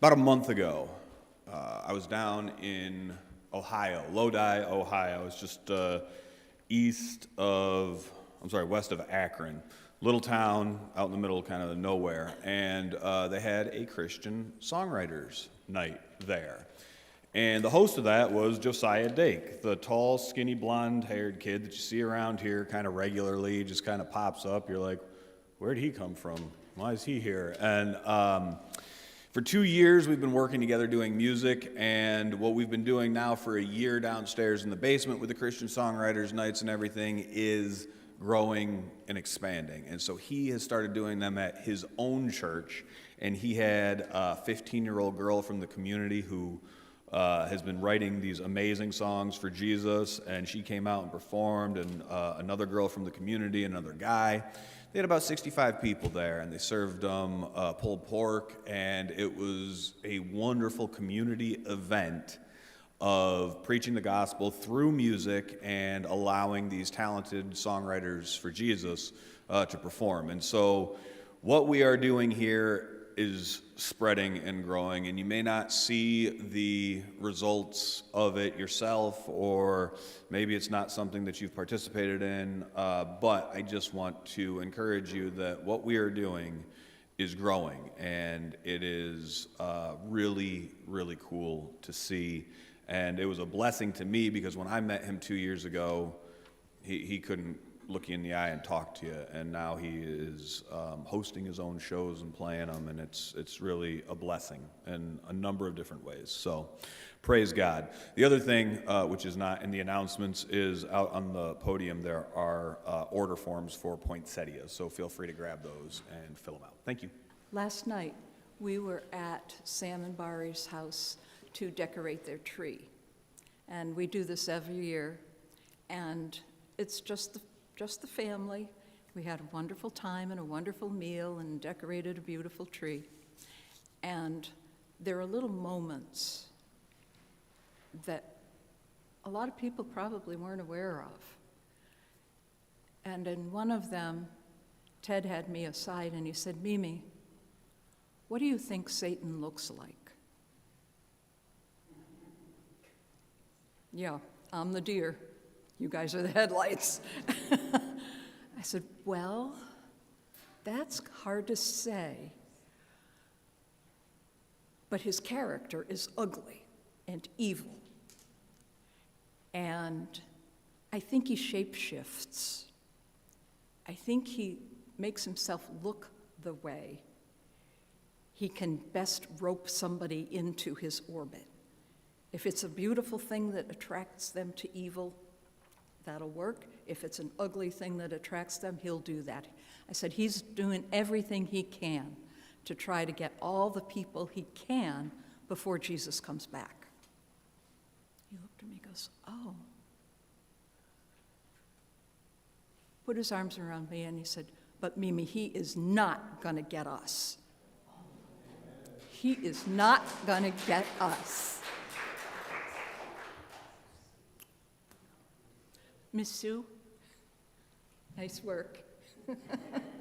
About a month ago, I was down in Ohio, Lodi, Ohio. It's just west of Akron. Little town out in the middle, kind of nowhere. And they had a Christian songwriters night there. And the host of that was Josiah Dake, the tall, skinny, blonde-haired kid that you see around here kind of regularly, just kind of pops up. You're like, where'd he come from? Why is he here? And for 2 years, we've been working together doing music, and what we've been doing now for a year downstairs in the basement with the Christian Songwriters Nights and everything is growing and expanding. And so he has started doing them at his own church, and he had a 15-year-old girl from the community who has been writing these amazing songs for Jesus, and she came out and performed, and another girl from the community, another guy. They had about 65 people there, and they served pulled pork, and it was a wonderful community event of preaching the gospel through music and allowing these talented songwriters for Jesus to perform. And so what we are doing here is spreading and growing, and you may not see the results of it yourself, or maybe it's not something that you've participated in, but I just want to encourage you that what we are doing is growing, and it is really, really cool to see. And it was a blessing to me because when I met him 2 years ago, he couldn't look you in the eye and talk to you, and now he is hosting his own shows and playing them, and it's really a blessing in a number of different ways. So praise God. The other thing, which is not in the announcements, is out on the podium there are order forms for poinsettias, so feel free to grab those and fill them out. Thank you. Last night, we were at Sam and Bari's house to decorate their tree, and we do this every year, and it's just the family. We had a wonderful time and a wonderful meal and decorated a beautiful tree. And there are little moments that a lot of people probably weren't aware of. And in one of them, Ted had me aside and he said, "Mimi, what do you think Satan looks like?" Yeah, I'm the deer. You guys are the headlights. I said, well, that's hard to say, but his character is ugly and evil. And I think he shapeshifts. I think he makes himself look the way he can best rope somebody into his orbit. If it's a beautiful thing that attracts them to evil, that'll work. If it's an ugly thing that attracts them, he'll do that. I said, he's doing everything he can to try to get all the people he can before Jesus comes back. He looked at me and goes, oh. Put his arms around me and he said, but Mimi, he is not going to get us. He is not going to get us. Miss Sue, nice work.